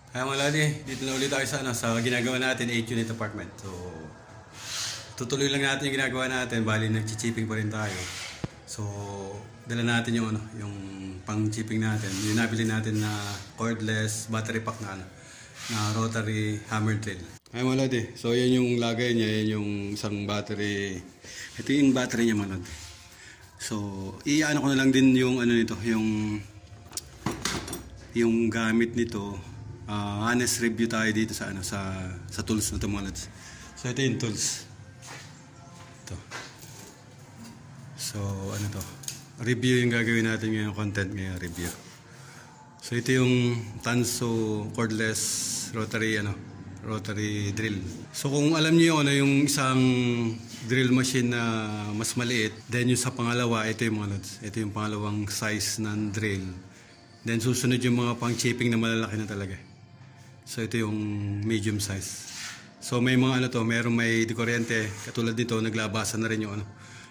Kaya mga lodi, dito na ulit tayo sa ginagawa natin, 8 unit apartment. So, tutuloy lang natin yung ginagawa natin, bali nag-chipping pa rin tayo. So, dala natin yung pang-chipping natin. Yung nabili natin na cordless battery pack na rotary hammer drill. Ay mga lodi, so yan yung lagay niya, yan yung isang battery. Ito yung battery niya mga lodi. So, i-ano ko na lang din yung nito, yung gamit nito. Honest review tayo dito sa tools na ito mga lods. So ito yung tools. Ito. So to? Review yung gagawin natin ngayon, content ngayon, review. So ito yung Tanso cordless rotary drill. So kung alam niyo yung isang drill machine na mas maliit, then yung sa pangalawa, ito yung mga lods. Ito yung pangalawang size ng drill. Then susunod yung mga pang chipping na malalaki na talaga. So ito yung medium size. So may mga merong may dikuryente. Katulad nito, naglabasan na rin yung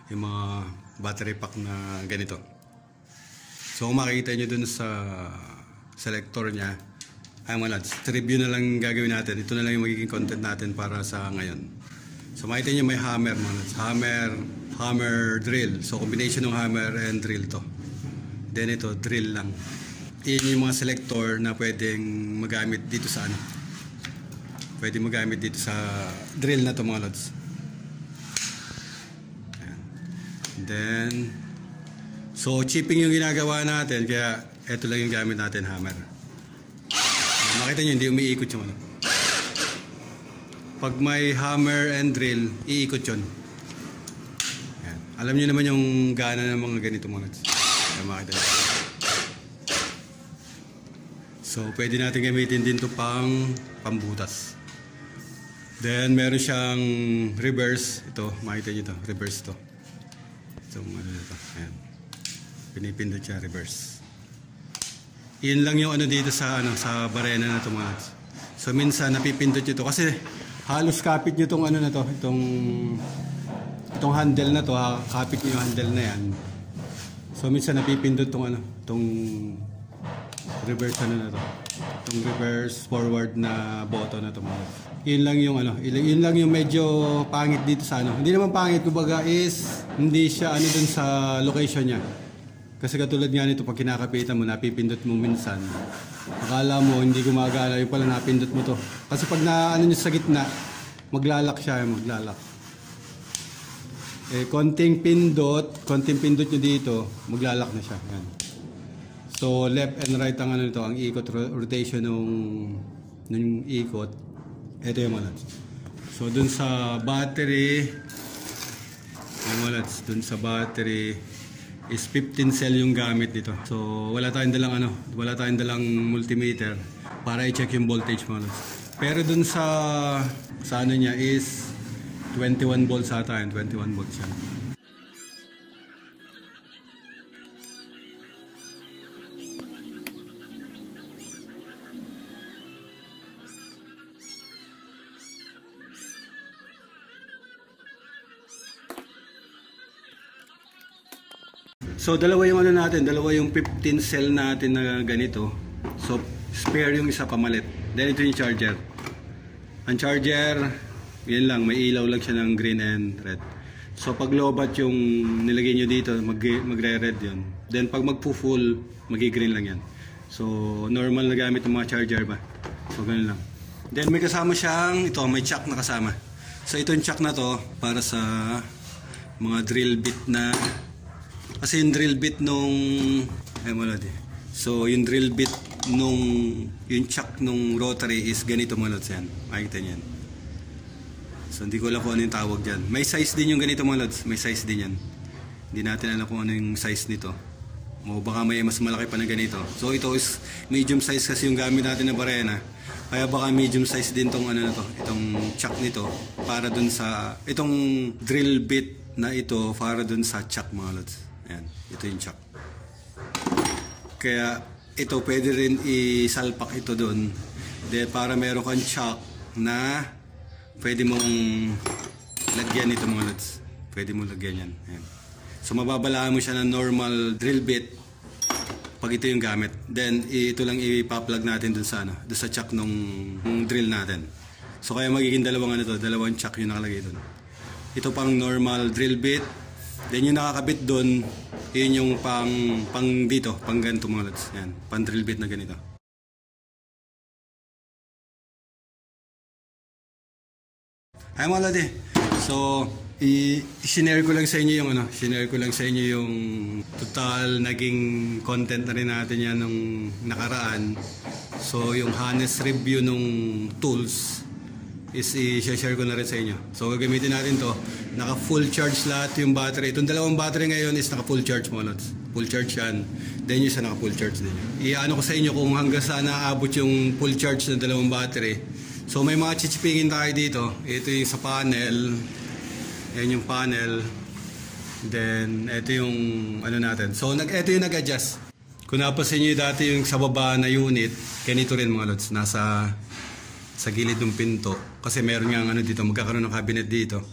mga battery pack na ganito. So kung makikita nyo dun sa selector nya, ay mga lads, review na lang gagawin natin. Ito na lang yung magiging content natin para sa ngayon. So makikita nyo may hammer mga lads. Hammer drill. So combination ng hammer and drill to. Then ito, drill lang. Yan yung mga selector na pwedeng magamit dito sa pwede magamit dito sa drill na to mga lods. Ayan. Then so chipping yung ginagawa natin, kaya eto lang yung gamit natin, hammer. Makita nyo hindi umiikot yung pag may hammer and drill, iikot yun. Ayan. Alam nyo naman yung gana ng mga ganito mga lods. Ayan, makita nyo. So, pwede natin gamitin din ito pambutas. Then, meron siyang reverse. Ito, makita nyo ito. Reverse ito. Ito, ito. Ayan. Pinipindot siya, reverse. Yun lang yung dito sa barena na ito mga. So, minsan napipindot nyo ito. Kasi, halos kapit nyo itong itong handle na ito. Kapit nyo yung handle na yan. So, minsan napipindot itong reverse na to. Itong reverse forward na button na to mga. Yun lang yung medyo pangit dito sa Hindi naman pangit, kumbaga is hindi siya dun sa location niya. Kasi katulad nga nito, pag kinakapitan mo, napipindot mo minsan. Akala mo hindi gumagana, yung pala napindot mo to. Kasi pag niya sa gitna, maglalak siya, maglalak. Konting pindot nyo dito, maglalak na siya. Yan. So left and right ang ang ikot, rotation nung ikot. Ito yung mga lods. So dun sa battery, dun sa battery is 15 cell yung gamit dito. So wala tayong dalang multimeter para i-check yung voltage mga lods. Pero dun sa niya is 21 volts ata yun, 21 volts yan. So dalawa yung dalawa yung 15 cell natin na ganito. So spare yung isa pamalit. Then ito yung charger. Ang charger, yan lang, may ilaw lang siya ng green and red. So pag lobat yung nilagay nyo dito, magre-red yun. Then pag magpo-full, magi-green lang yan. So normal na gamit ng mga charger ba. So ganun lang. Then may kasama siyang may chuck na kasama. So ito yung chuck na to para sa mga drill bit na. Kasi yung drill bit so yung drill bit yung chuck nung rotary is ganito mga lods yan. Makikita nyo yan. So hindi ko alam kung ano yung tawag dyan. May size din yung ganito mga lods. May size din yan. Hindi natin alam kung ano yung size nito. O baka may mas malaki pa na ganito. So ito is medium size kasi yung gamit natin na barena. Kaya baka medium size din itong itong chuck nito para dun sa itong drill bit na ito para dun sa chuck mga lods. Ayan, ito yung chuck. Kaya ito pwede rin isalpak ito doon. Para meron kang chuck na pwede mong lagyan ito mga lods. Pwede mong lagyan yan. Ayan. So mababalaan mo siya ng normal drill bit pag ito yung gamit. Then ito lang ipa-plug natin dun sa dun sa chuck nung drill natin. So kaya magiging dalawang dalawang chuck yung nakalagay dun. Ito pang normal drill bit. Then yung nakakabit dun, yun yung pang dito, pang ganito mga lods. Yan, pang drill bit na ganito. Ay mga lodi. So i-share ko lang sa inyo yung share ko lang sa inyo yung total naging content na rin natin yan nung nakaraan. So yung harness review nung tools is i-share ko na rin sa inyo. So gagamitin natin to, naka full charge lahat yung battery. Itong dalawang battery ngayon is naka full charge mo lods. Full charge yan. Then yung isa naka full charge din. I-ano ko sa inyo kung hanggang saan naaabot yung full charge ng dalawang battery. So may mga chichipingin tayo dito. Ito yung sa panel. Yan yung panel. Then ito yung natin. So ito yung nag-adjust. Kung napasin nyo dati yung sa baba na unit, ganito rin mga lods. Nasa sa gilid ng pinto. Kasi meron nga dito, magkakaroon ng cabinet dito.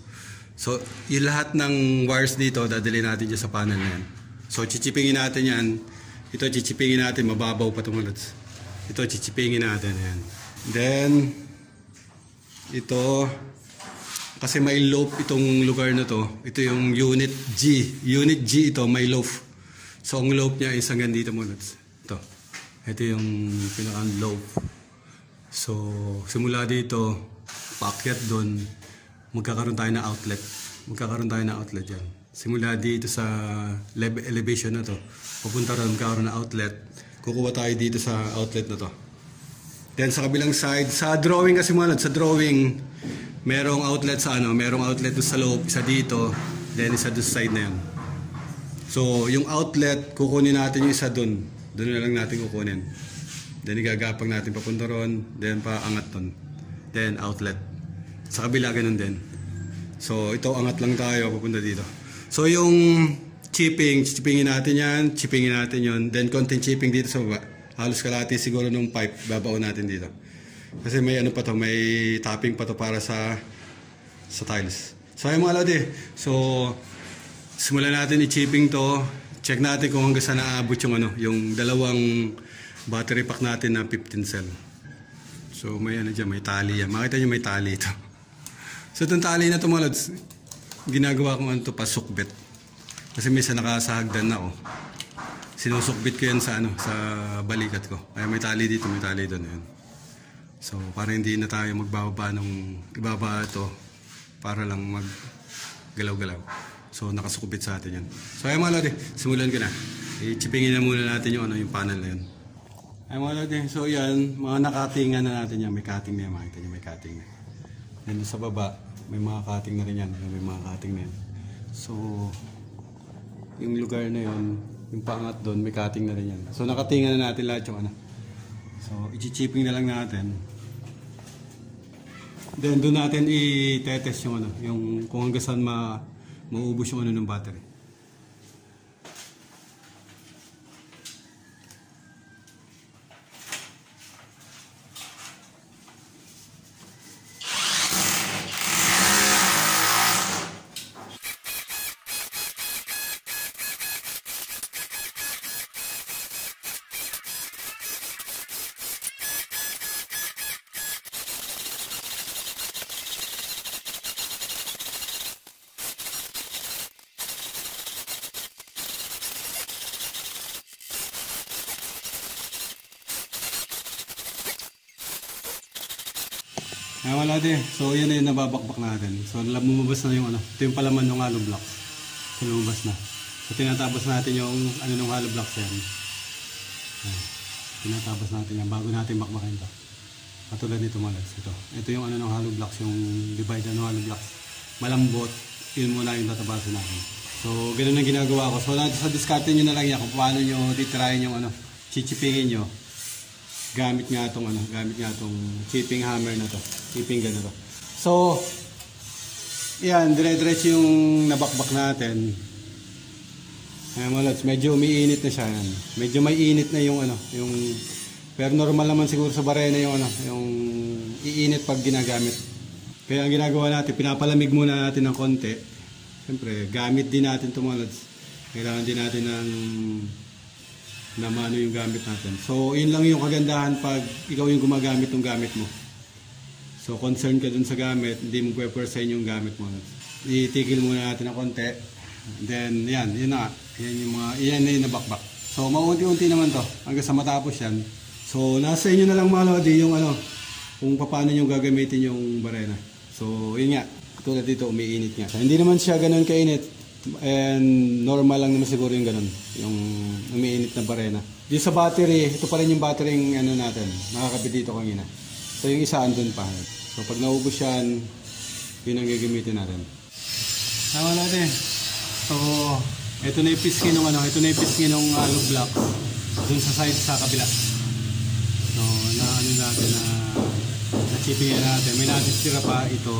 So yung lahat ng wires dito, dadali natin dyan sa panel na yan. So chichipingin natin yan. Ito chichipingin natin, mababaw pa ito mga lods. Ito chichipingin natin yan. Then ito, kasi may loaf itong lugar na to. Ito yung unit G. Unit G ito, may loaf. So ang loaf niya is hanggang dito muna. Ito yung pinakang loaf. So simula dito, paakyat doon, magkakaroon tayo ng outlet. Magkakaroon tayo ng outlet dyan. Simula dito sa elevation na to, pupunta ron, magkakaroon ng outlet. Kukuha tayo dito sa outlet na to. Then sa kabilang side, sa drawing kasi mga sa drawing, merong outlet sa merong outlet sa loob, isa dito, then isa doon sa side na yan. So yung outlet, kukunin natin yung isa doon. Doon na lang natin kukunin. Then igagapag natin papunta ron, then paangat doon. Then outlet. Sa kabila ganun din. So ito angat lang tayo papunta dito. So yung chippingin natin yan, chippingin natin yon. Then konting chipping dito sa baba. Halos kalahati siguro nung pipe, babaon natin dito. Kasi may pa to, may topping pa to para sa tiles. So ayun mga lodi. So simulan natin i-chipping to. Check natin kung hanggang saan naaabot yung yung dalawang battery pack natin na 15 cell. So may dyan, may tali yan. Makita nyo may tali ito. So itong tali na to mga lods, ginagawa ko to pasukbit. Kasi minsan nakasahagdan na ako. Sinusukbit ko yan sa sa balikat ko. Kaya may tali dito, may tali doon. Yun. So para hindi na tayo magbababa nung ibaba ito para lang maggalaw-galaw. So nakasukbit sa atin yan. So ay mga lodi, simulan ko na. I-chippingin na muna natin yung yung panel na yun. Ay mga lodi, so yan, mga nakatingan na natin yan. May cutting na yan, makita nyo may cutting na. Then sa baba, may mga cutting na rin yan. May mga cutting na yan. So yung lugar na yun, yung pangat doon, may cutting na rin yan. So nakatingan na natin lahat yung So i-chipping na lang natin. Then doon natin i-test yung yung kung hanggang saan maubos yung ng battery. Ay wala din. So yan na yung nababakbak natin. So lumabas na yung ito yung palaman ng hollow blocks. So lumabas na. So tinatapos natin yung ng hollow blocks yan. Tinatapos natin yan bago natin bakbakin ito. Katulad nito mga lads. Ito yung ng hollow blocks, yung divide ng hollow blocks. Malambot. Yun muna yung tatabasin natin. So ganun ang ginagawa ko. So sa discarte nyo na lang yan kung paano nyo titrayin yung chichipingin nyo. Gamit nga itong chipping hammer na to. Chipping ganito. So yan, dire-diretso yung nabakbak natin. Ayan mga lods, medyo umiinit na siya yan. Medyo may init na yung yung pero normal naman siguro sa barena yung yung iinit pag ginagamit. Kaya ang ginagawa natin, pinapalamig muna natin ng konti. Siyempre, gamit din natin ito mga lods. Kailangan din natin ng na maano yung gamit natin. So yun lang yung kagandahan pag ikaw yung gumagamit ng gamit mo. So concern ka dun sa gamit, hindi mo pwede yung gamit mo. Itigil muna natin ng konti. Then yun na. Yan na yung nabakbak. So maunti-unti naman to hanggang sa matapos yan. So nasa inyo na lang mga lodi yung kung paano nyo gagamitin yung barena. So yun nga, tulad dito umiinit nga. So, hindi naman siya ganun kainit. And normal lang naman siguro yung ganun, yung umiinit na barena. Yung sa battery, ito pa rin yung battery natin, nakakabit dito kanina. So yung isa andun pa. So pag naubos yan, yun ang gagamitin natin. Tama natin. So ito na yung pisngi ng ito na yung pisngi ng lug block dun sa side sa kabila. So natin na chipping natin. May natitira pa ito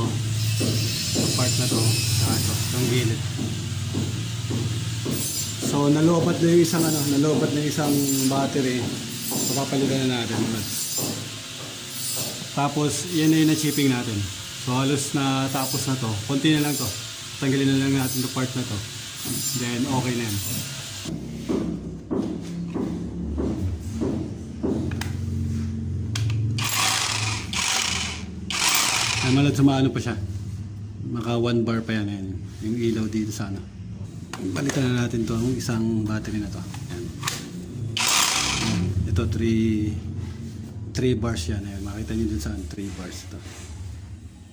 sa part na to, itong gilid. So nalobat na yung isang battery. So papalitan na natin. Tapos yan na yung na-chipping natin. So halos na tapos na to. Konti na lang to. Tanggalin na lang natin yung part na to. Then okay na yan. Ay malad sa maano pa siya. Maka 1 bar pa yan. Yung ilaw dito sa Balikan na natin to yung isang battery na to. Yan. Ito 3 bars yan. Ayan. Makita nyo dun saan 3 bars ito.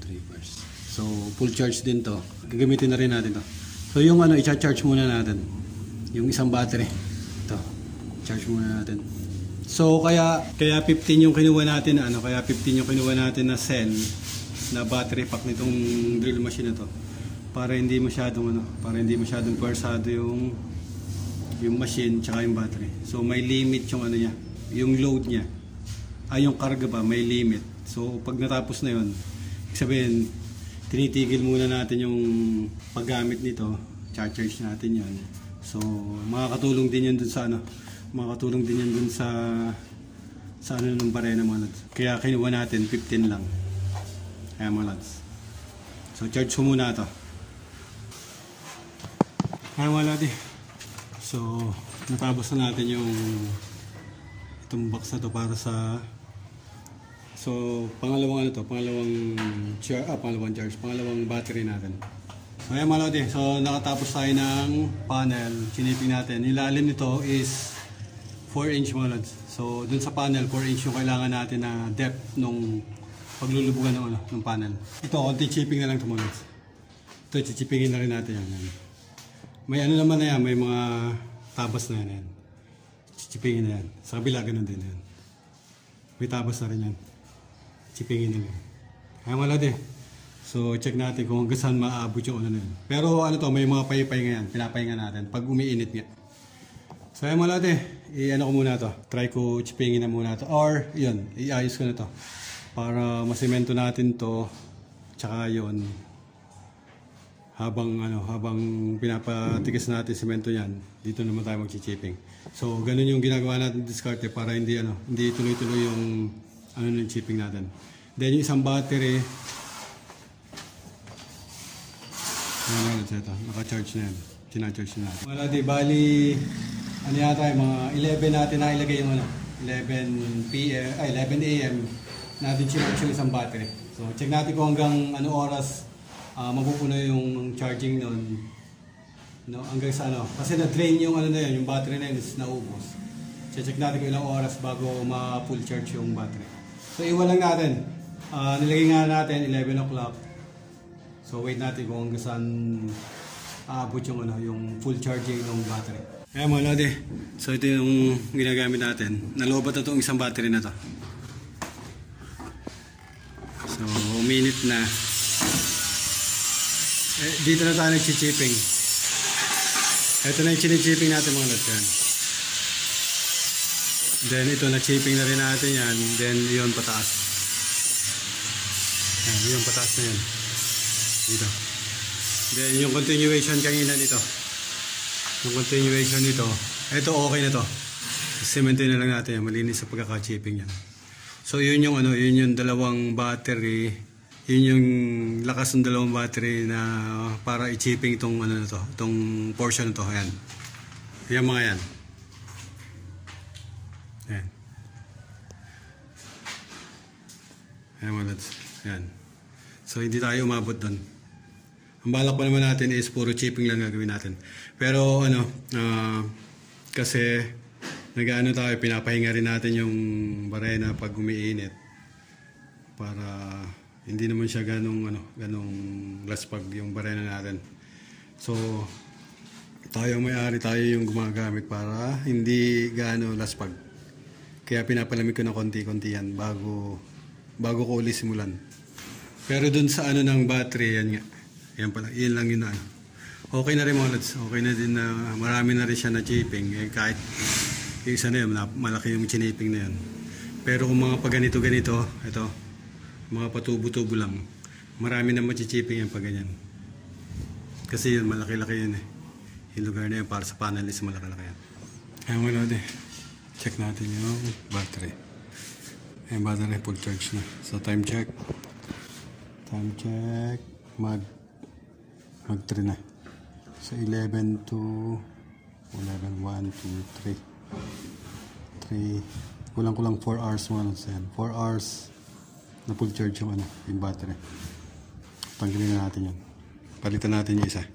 3 bars. So full charge din to. Gagamitin na rin natin to. So yung i-charge muna natin. Yung isang battery. Ito. Charge muna natin. So kaya 15 yung kinuha natin kaya 15 yung kinuha natin na cell na battery pack nitong drill machine na to. Para hindi masyadong pwersado yung machine tsaka yung battery. So may limit yung niya, yung load niya. Yung karga ba, may limit. So pag natapos na yon, sabihin tinitigil muna natin yung paggamit nito, charge natin yon. So makakatulong din yan dun sa makakatulong din yan dun sa ng barena mga lads. Kaya kinuha natin 15 lang. Ayan mga lads. So charge ko muna ito. Ayan mga lads. So natapos na natin yung itong box na to para sa pangalawang battery natin. So ayan mga lads. So nakatapos tayo ng panel. Chiniping natin. Ilalim nito is 4 inch mga lads. So dun sa panel 4 inch yung kailangan natin na depth nung paglulubugan ng panel. Ito, konti chipping na lang ito mga lads. Ito, chippingin na rin natin yan. May naman na yan, may mga tabas na yan. Chippingin na yan. Sa kabila, ganun din yan. May tabas na rin yan. Chippingin na yan. Kaya mga lads So check natin kung hanggang saan maaabot yung na yan. Pero may mga paypay ngayon. Pinapahinga natin pag umiinit nga. So ayan mga lads ko muna to. Try ko chippingin na muna to. Or yun, iayos ko na to. Para masemento natin to, tsaka yun habang pinapatigas natin semento niyan, dito naman tayo magchi-chipping. So ganun yung ginagawa natin diskarte para hindi tuloy-tuloy yung ng chipping natin. Then yung isang battery naka-charge na yan, tina-charge na natin. Wala bali yata yung mga 11 natin na ilagay yung 11 AM natin charge yung isang battery. So check natin kung hanggang oras mapupuno yung charging nun. Hanggang sa kasi na-drain yung yung battery na yun is naubos. Check natin kung ilang oras bago ma-full charge yung battery. So iwan lang natin. Nilagay nga natin 11 o'clock. So wait natin kung hanggang saan aabot yung full charging ng battery. Kaya mga lodi, so ito yung ginagamit natin. Nalobat na itong isang battery na to. So, uminit na. Dito na tayo nag-chipping. Ito na yung chinichipping natin mga lads yan. Then, ito na-chipping na rin natin yan. Then, yun pataas. Yan, yung pataas na yan. Dito. Then, yung continuation kanina nito. Yung continuation nito. Ito, okay na to. Semento na lang natin yan. Malinis sa pagkaka-chipping yan. So yun yung yun yung dalawang battery, yun yung lakas ng dalawang battery na para i-chipping itong itong portion na to. Ayan. Yan mga yan. Ayan mga lods. Ayan. So hindi tayo umabot doon. Ang balak pa naman natin is puro chipping lang gagawin natin. Pero ano, kasi nag-ano tayo, pinapahinga rin natin yung barena pag umiinit. Para hindi naman siya ganong laspag yung barena natin. So tayo may-ari, tayo yung gumagamit para hindi gaano laspag. Kaya pinapalamig ko ng konti-konti yan bago ko uli simulan. Pero dun sa ano ng battery, yan nga. Yan pala, yun lang yun na ano. Okay na rin mga lods. Okay na din na marami na rin siya na chipping. Eh, kahit yung isa na yun, malaki yung chiniping na yun. Pero kung mga paganito-ganito, ito, mga patubo-tubo lang, marami na machichipping yan pag ganyan. Kasi yun, malaki-laki yun eh. Yung lugar na yun para sa panel is malaki-laki yan. Ayan mga lods eh. Check natin yung battery. Ayan, battery full charge na. So time check. Time check. Mag 3 na. So 11 to 11, 1, 2, 3. Kulang-kulang 4 hours mga lods. 4 hours na full charge yung battery. Tanggalin na natin yan. Palitan natin yung isa.